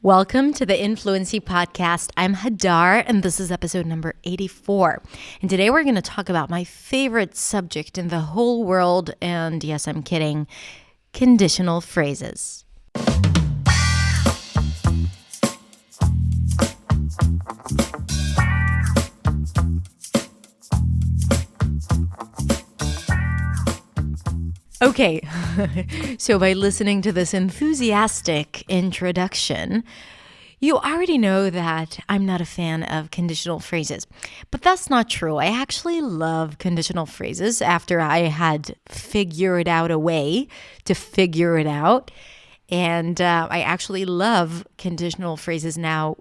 Welcome to the Influency Podcast. I'm Hadar, and this is episode number 84. And today we're going to talk about my favorite subject in the whole world, and yes, I'm kidding, conditional phrases. Okay, so by listening to this enthusiastic introduction, you already know that I'm not a fan of conditional phrases. But that's not true. I actually love conditional phrases after I had figured out a way to figure it out. And I actually love conditional phrases now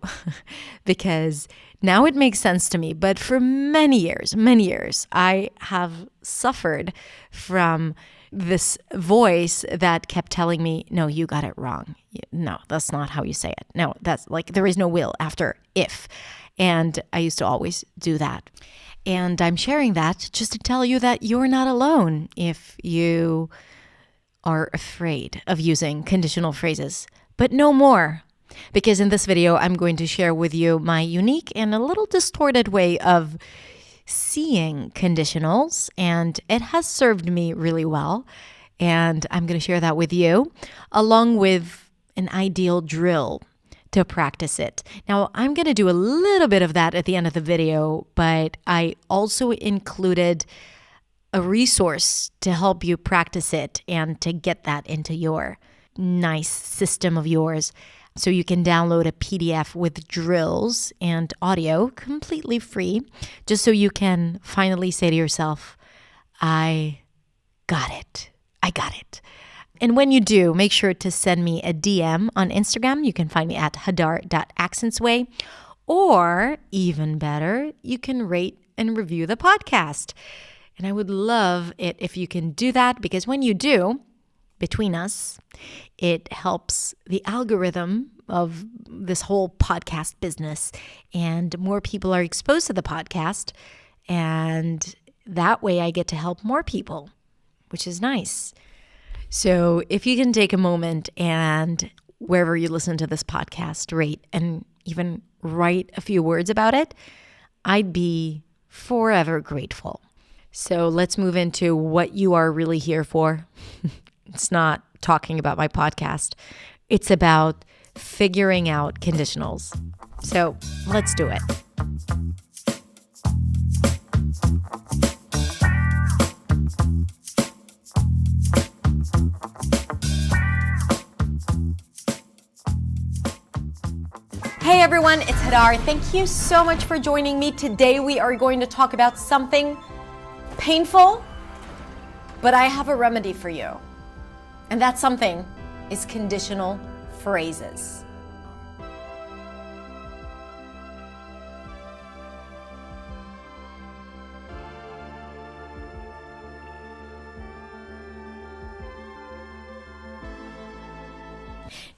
because now it makes sense to me. But for many years, I have suffered from this voice that kept telling me, no, you got it wrong. No, that's not how you say it. No, that's like there is no will after if. And I used to always do that. And I'm sharing that just to tell you that you're not alone if you are afraid of using conditional phrases. But no more. Because in this video, I'm going to share with you my unique and a little distorted way of seeing conditionals, and it has served me really well. And I'm going to share that with you, along with an ideal drill to practice it. Now, I'm going to do a little bit of that at the end of the video, but I also included a resource to help you practice it and to get that into your nice system of yours. So you can download a PDF with drills and audio completely free, just so you can finally say to yourself, I got it. I got it. And when you do, make sure to send me a DM on Instagram. You can find me at hadar.accentsway. Or even better, you can rate and review the podcast. And I would love it if you can do that, because when you do, between us, it helps the algorithm of this whole podcast business, and more people are exposed to the podcast, and that way I get to help more people, which is nice. So if you can take a moment and wherever you listen to this podcast, rate and even write a few words about it, I'd be forever grateful. So let's move into what you are really here for. It's not talking about my podcast. It's about figuring out conditionals. So let's do it. Hey everyone, it's Hadar. Thank you so much for joining me. Today we are going to talk about something painful, but I have a remedy for you. And that something is conditional phrases.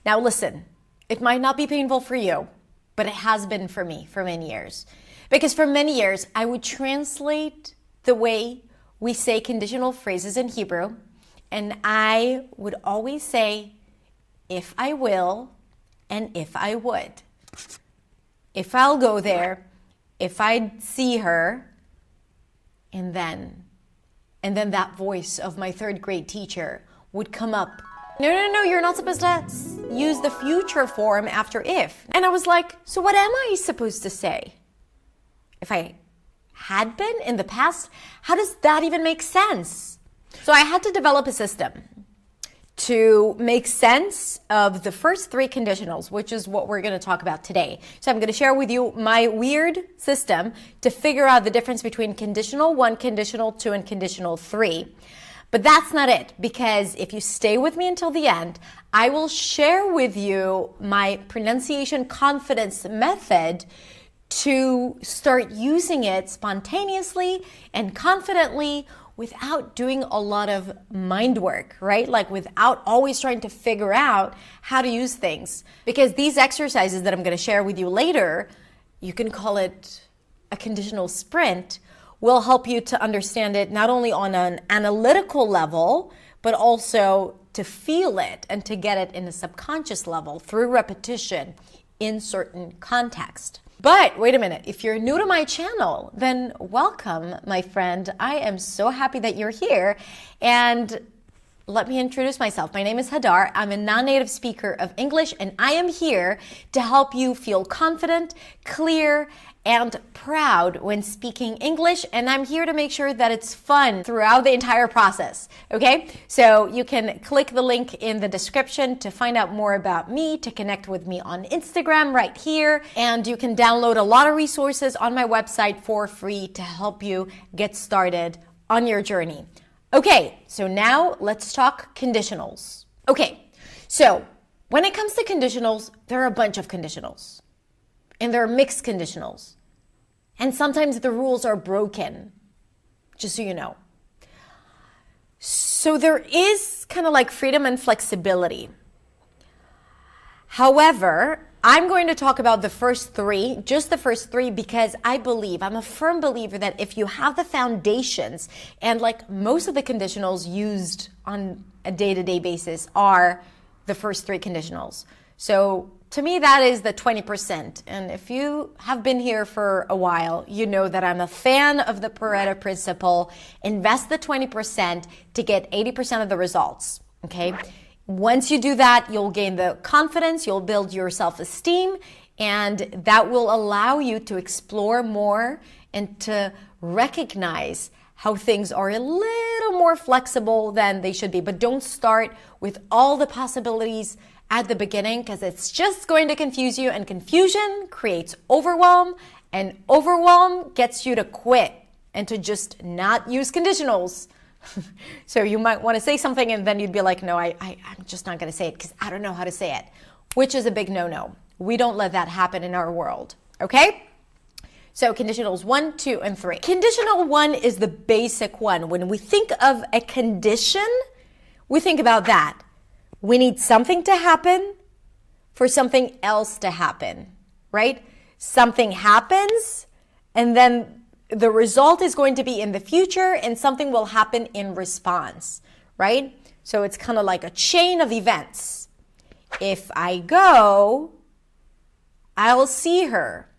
Now listen, it might not be painful for you, but it has been for me for many years. Because for many years, I would translate the way we say conditional phrases in Hebrew, and I would always say, if I will, and if I would. If I'll go there, if I'd see her, and then that voice of my third grade teacher would come up. No, you're not supposed to use the future form after if. And I was like, so what am I supposed to say? If I had been in the past, how does that even make sense? So I had to develop a system to make sense of the first three conditionals, which is what we're going to talk about today. So I'm going to share with you my weird system to figure out the difference between conditional 1, conditional 2, and conditional 3. But that's not it, because if you stay with me until the end, I will share with you my pronunciation confidence method to start using it spontaneously and confidently without doing a lot of mind work, right? Like without always trying to figure out how to use things. Because these exercises that I'm going to share with you later, you can call it a conditional sprint, will help you to understand it not only on an analytical level, but also to feel it and to get it in a subconscious level through repetition in certain context. But wait a minute, if you're new to my channel, then welcome, my friend. I am so happy that you're here. And let me introduce myself. My name is Hadar. I'm a non-native speaker of English, and I am here to help you feel confident, clear, and proud when speaking English. And I'm here to make sure that it's fun throughout the entire process. Okay? So you can click the link in the description to find out more about me, to connect with me on Instagram right here. And you can download a lot of resources on my website for free to help you get started on your journey. Okay, so now let's talk conditionals. Okay, so when it comes to conditionals, there are a bunch of conditionals. And there are mixed conditionals. And sometimes the rules are broken, just so you know. So there is kind of like freedom and flexibility. However, I'm going to talk about the first three, just the first three, because I'm a firm believer that if you have the foundations, and like most of the conditionals used on a day-to-day basis are the first three conditionals. So to me, that is the 20%. And if you have been here for a while, you know that I'm a fan of the Pareto principle. Invest the 20% to get 80% of the results, okay? Once you do that, you'll gain the confidence, you'll build your self-esteem, and that will allow you to explore more and to recognize how things are a little more flexible than they should be. But don't start with all the possibilities at the beginning, because it's just going to confuse you, and confusion creates overwhelm, and overwhelm gets you to quit and to just not use conditionals. So you might want to say something and then you'd be like, no, I'm just not going to say it because I don't know how to say it, which is a big no-no. We don't let that happen in our world, okay? So conditionals 1, 2, and 3. Conditional 1 is the basic one. When we think of a condition, we think about that. We need something to happen for something else to happen, right? Something happens and then the result is going to be in the future and something will happen in response, right? So it's kind of like a chain of events. If I go, I'll see her.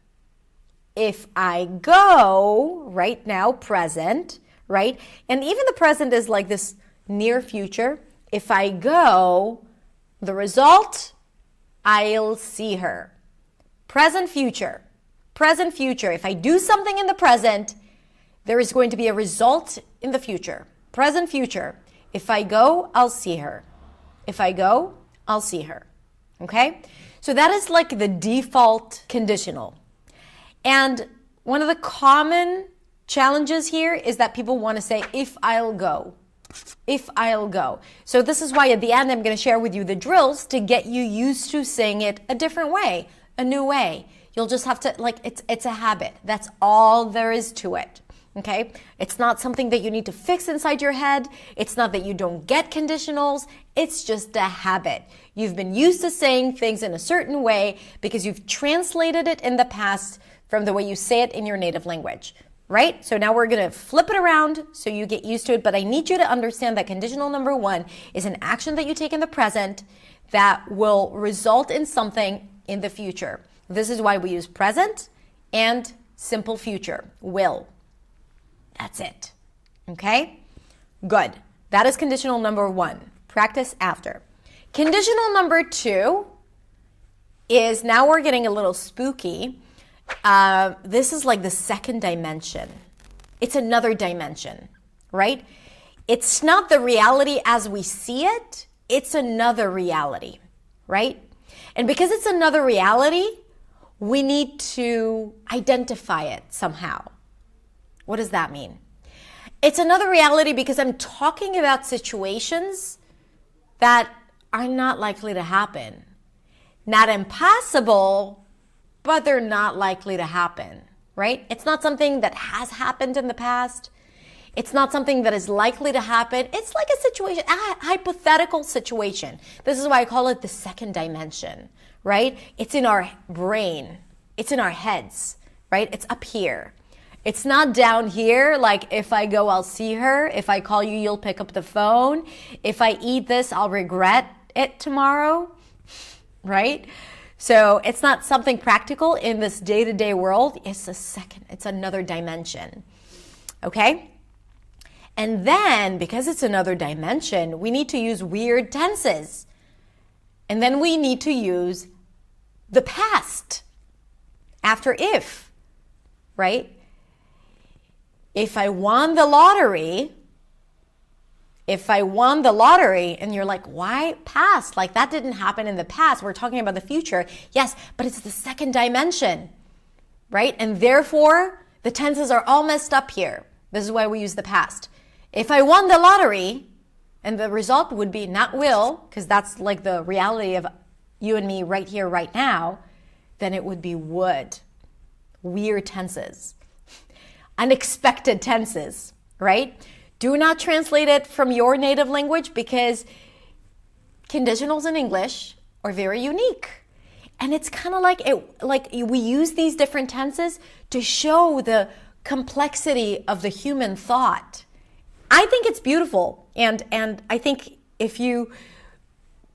If I go, right now, present, right? And even the present is like this near future. If I go, the result, I'll see her. Present, future. Present, future. If I do something in the present, there is going to be a result in the future. Present, future. If I go, I'll see her. If I go, I'll see her. Okay? So that is like the default conditional. And one of the common challenges here is that people want to say, if I'll go. If I'll go. So this is why at the end I'm going to share with you the drills to get you used to saying it a different way, a new way. You'll just have to, like, it's a habit. That's all there is to it, okay? It's not something that you need to fix inside your head. It's not that you don't get conditionals. It's just a habit. You've been used to saying things in a certain way because you've translated it in the past from the way you say it in your native language, right? So now we're going to flip it around so you get used to it, but I need you to understand that conditional number 1 is an action that you take in the present that will result in something in the future. This is why we use present and simple future, will. That's it. Okay? Good. That is conditional number 1. Practice after. Conditional number 2 is, now we're getting a little spooky. This is like the second dimension. It's another dimension, right? It's not the reality as we see it. It's another reality, right? And because it's another reality, we need to identify it somehow. What does that mean? It's another reality because I'm talking about situations that are not likely to happen. Not impossible, but they're not likely to happen, right? It's not something that has happened in the past. It's not something that is likely to happen. It's like a situation, a hypothetical situation. This is why I call it the second dimension, right? It's in our brain. It's in our heads, right? It's up here. It's not down here, like if I go, I'll see her. If I call you, you'll pick up the phone. If I eat this, I'll regret it tomorrow, right? So it's not something practical in this day-to-day world. It's another dimension. Okay? And then, because it's another dimension, we need to use weird tenses. And then we need to use the past after if, right? If I won the lottery, and you're like, why past? Like that didn't happen in the past. We're talking about the future. Yes, but it's the second dimension, right? And therefore, the tenses are all messed up here. This is why we use the past. If I won the lottery, and the result would be not will, because that's like the reality of you and me right here, right now, then it would be would. Weird tenses. Unexpected tenses, right? Do not translate it from your native language because conditionals in English are very unique. And it's kind of like we use these different tenses to show the complexity of the human thought. I think it's beautiful. And I think if you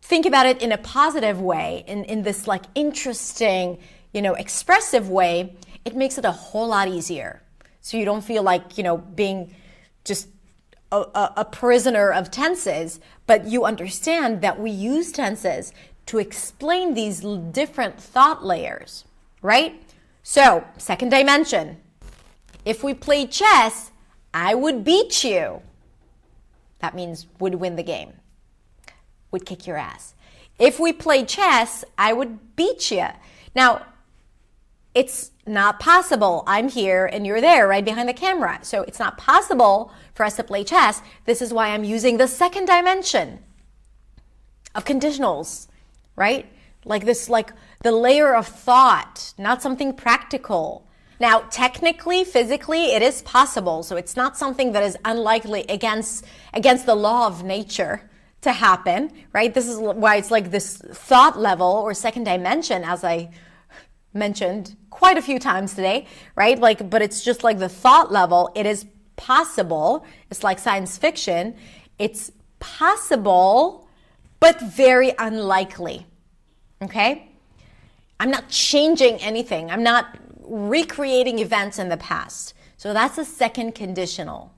think about it in a positive way, in this like interesting, expressive way, it makes it a whole lot easier. So you don't feel like, being just a prisoner of tenses, but you understand that we use tenses to explain these different thought layers, right? So, second dimension. If we play chess, I would beat you. That means would win the game. Would kick your ass. If we play chess, I would beat you. Now, it's not possible. I'm here and you're there right behind the camera. So it's not possible for us to play chess. This is why I'm using the second dimension of conditionals, right? Like this, like the layer of thought, not something practical. Now, technically, physically, it is possible. So it's not something that is unlikely against the law of nature to happen, right? This is why it's like this thought level or second dimension, as I mentioned quite a few times today, right? But it's just like the thought level. It is possible. It's like science fiction. It's possible, but very unlikely. Okay? I'm not changing anything. I'm not recreating events in the past. So that's a second conditional.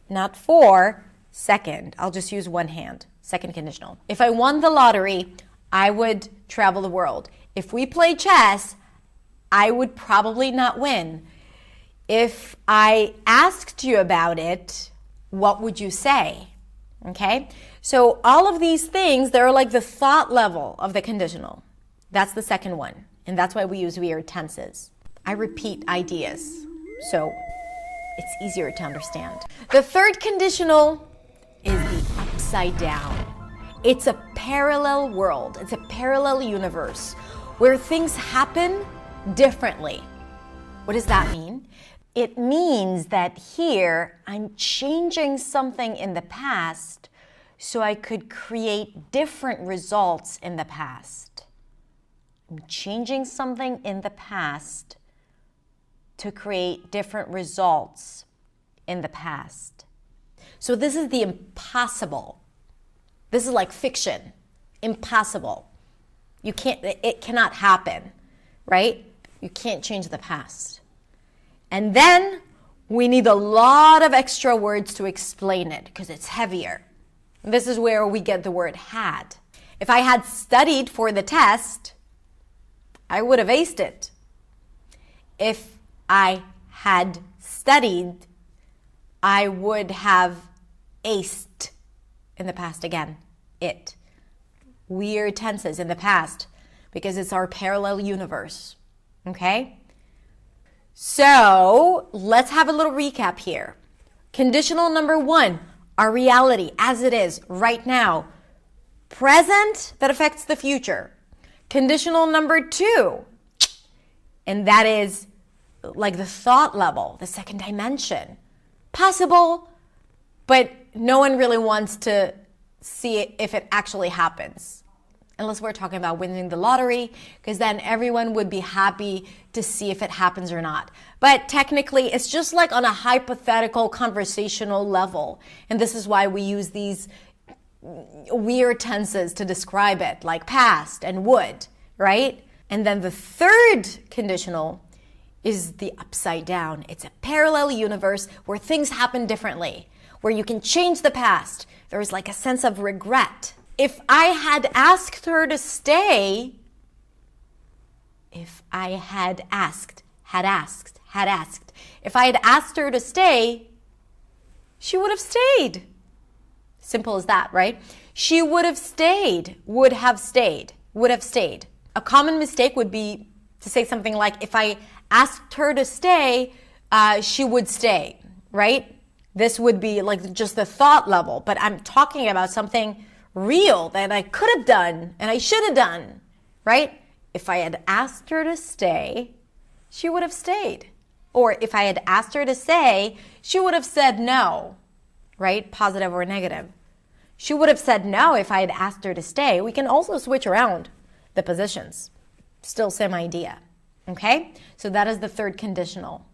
Not for second. I'll just use one hand. Second conditional. If I won the lottery, I would travel the world. If we play chess, I would probably not win. If I asked you about it, what would you say? Okay? So all of these things, they're like the thought level of the conditional. That's the second one. And that's why we use weird tenses. I repeat ideas, so it's easier to understand. The third conditional is the upside down. It's a parallel world. It's a parallel universe where things happen differently. What does that mean? It means that here I'm changing something in the past so I could create different results in the past. I'm changing something in the past to create different results in the past. So this is the impossible. This is like fiction. Impossible. It cannot happen, right? You can't change the past. And then we need a lot of extra words to explain it because it's heavier. This is where we get the word had. If I had studied for the test, I would have aced it. If I had studied, I would have aced in the past again. It. Weird tenses in the past because it's our parallel universe. Okay? So let's have a little recap here. Conditional number one, our reality as it is right now. Present that affects the future. Conditional number two, and that is like the thought level, the second dimension. Possible, but no one really wants to see it if it actually happens. Unless we're talking about winning the lottery, because then everyone would be happy to see if it happens or not. But technically, it's just like on a hypothetical conversational level. And this is why we use these weird tenses to describe it, like past and would, right? And then the third conditional is the upside down. It's a parallel universe where things happen differently, where you can change the past. There's like a sense of regret. If I had asked her to stay, if I had asked, if I had asked her to stay, she would have stayed. Simple as that, right? She would have stayed, would have stayed. A common mistake would be to say something like, if I asked her to stay, she would stay, right? This would be like just the thought level, but I'm talking about something real that I could have done and I should have done, right? If I had asked her to stay, she would have stayed. Or if I had asked her to stay, she would have said no, right? Positive or negative. She would have said no if I had asked her to stay. We can also switch around the positions. Still same idea, okay? So that is the third conditional.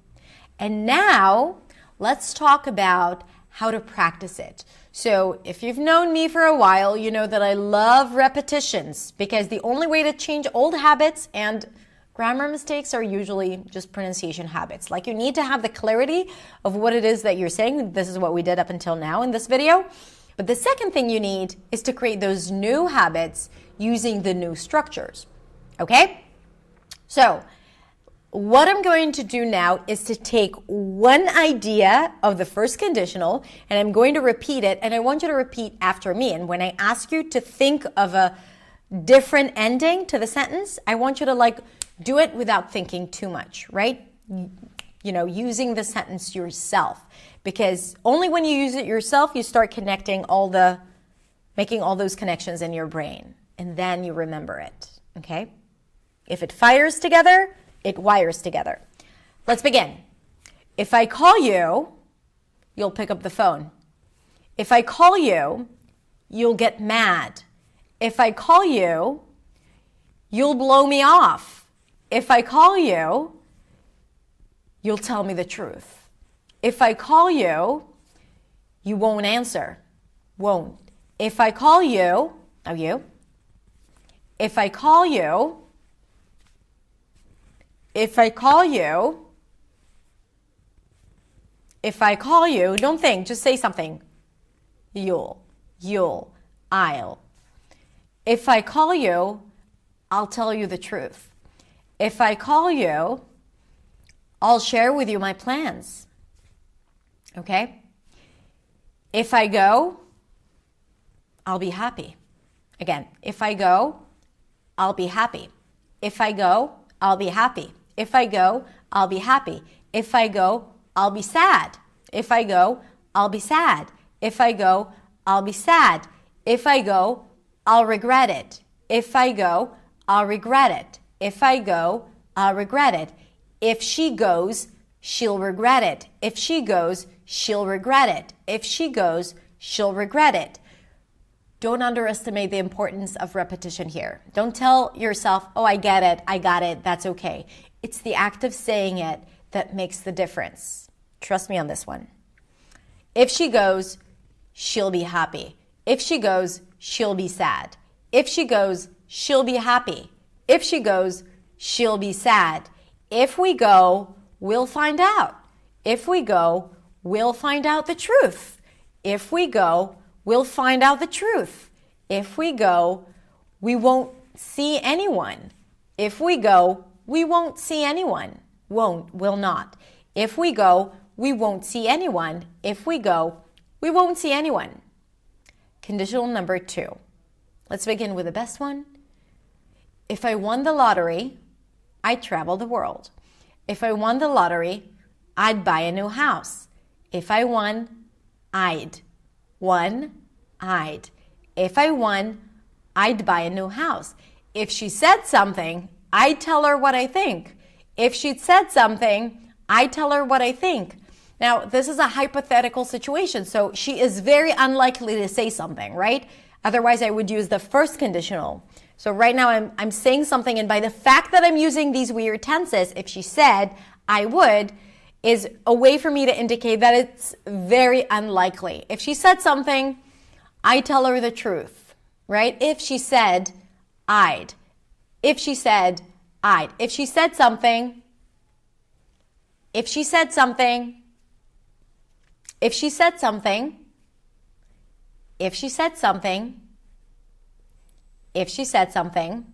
And now let's talk about how to practice it. So if you've known me for a while, you know that I love repetitions because the only way to change old habits and grammar mistakes are usually just pronunciation habits. Like you need to have the clarity of what it is that you're saying. This is what we did up until now in this video. But the second thing you need is to create those new habits using the new structures, okay? So what I'm going to do now is to take one idea of the first conditional and I'm going to repeat it, and I want you to repeat after me. And when I ask you to think of a different ending to the sentence, I want you to like do it without thinking too much, right? You know, using the sentence yourself, because only when you use it yourself, you start connecting making all those connections in your brain, and then you remember it, okay? If it fires together, it wires together. Let's begin. If I call you, you'll pick up the phone. If I call you, you'll get mad. If I call you, you'll blow me off. If I call you, you'll tell me the truth. If I call you, you won't answer. Won't. If I call you, you. If I call you, if I call you, don't think, just say something. You'll, I'll. If I call you, I'll tell you the truth. If I call you, I'll share with you my plans. Okay? If I go, I'll be happy. Again, if I go, I'll be happy. If I go, I'll be happy. If I go, I'll be happy. If I go, I'll be sad. If I go, I'll be sad. If I go, I'll be sad. If I go, I'll regret it. If I go, I'll regret it. If I go, I'll regret it. If she goes, she'll regret it. If she goes, she'll regret it. If she goes, she'll regret it. Don't underestimate the importance of repetition here. Don't tell yourself, oh, I get it, I got it, that's okay. It's the act of saying it that makes the difference. Trust me on this one. If she goes, she'll be happy. If she goes, she'll be sad. If she goes, she'll be happy. If she goes, she'll be sad. If we go, we'll find out. If we go, we'll find out the truth. If we go, we'll find out the truth. If we go, we won't see anyone. If we go, we won't see anyone. Won't, will not. If we go, we won't see anyone. If we go, we won't see anyone. Conditional number 2. Let's begin with the best one. If I won the lottery, I'd travel the world. If I won the lottery, I'd buy a new house. If I won, I'd. Won, I'd. If I won, I'd buy a new house. If she said something, I'd tell her what I think. If she'd said something, I'd tell her what I think. Now, this is a hypothetical situation, so she is very unlikely to say something, right? Otherwise, I would use the first conditional. So right now, I'm saying something, and by the fact that I'm using these weird tenses, if she said, I would, is a way for me to indicate that it's very unlikely. If she said something, I tell her the truth, right? If she said, I'd. If she said, I'd. If she said something, if she said something, if she said something, if she said something, if she said something.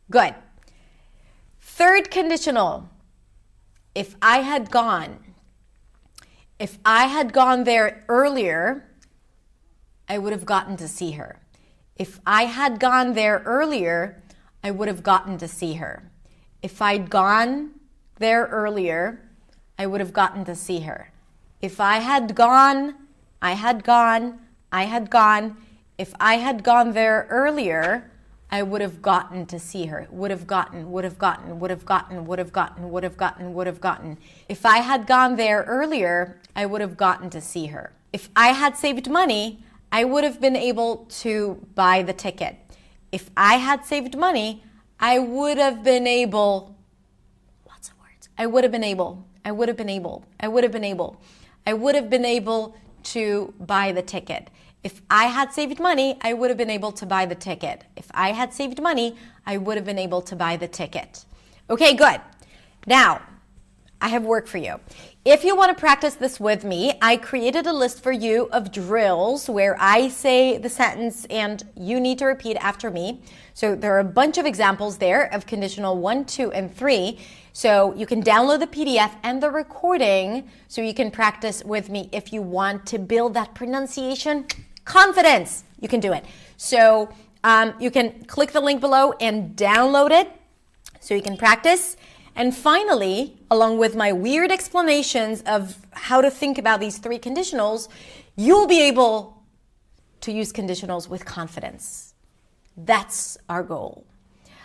Good. Third conditional. If I had gone. If I had gone there earlier, I would have gotten to see her. If I had gone there earlier, I would have gotten to see her. If I'd gone there earlier, I would have gotten to see her. If I had gone, I had gone, I had gone. If I had gone there earlier, I would have gotten to see her. Would have gotten, would have gotten, would have gotten, would have gotten, would have gotten, would have gotten. If I had gone there earlier, I would have gotten to see her. If I had saved money, I would have been able to buy the ticket. If I had saved money, I would have been able, lots of words. I would have been able, I would have been able, I would have been able, I would have been able to buy the ticket. If I had saved money, I would have been able to buy the ticket. If I had saved money, I would have been able to buy the ticket. Okay, good. Now, I have work for you. If you want to practice this with me, I created a list for you of drills where I say the sentence and you need to repeat after me. So there are a bunch of examples there of conditional 1, 2, and 3. So you can download the PDF and the recording so you can practice with me if you want to build that pronunciation confidence. You can do it. So you can click the link below and download it so you can practice. And finally, along with my weird explanations of how to think about these 3 conditionals, you'll be able to use conditionals with confidence. That's our goal.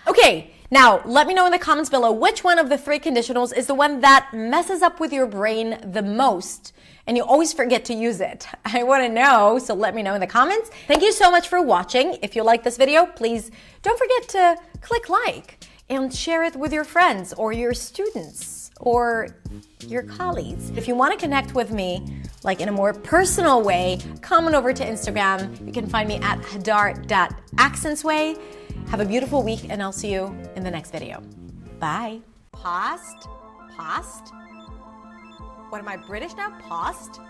Okay, now let me know in the comments below which one of the 3 conditionals is the one that messes up with your brain the most and you always forget to use it. I want to know, so let me know in the comments. Thank you so much for watching. If you like this video, please don't forget to click like and share it with your friends or your students or your colleagues. If you want to connect with me, like in a more personal way, come on over to Instagram. You can find me at hadar.accentsway. Have a beautiful week, and I'll see you in the next video. Bye. Paused? Paused? What am I, British now? Paused?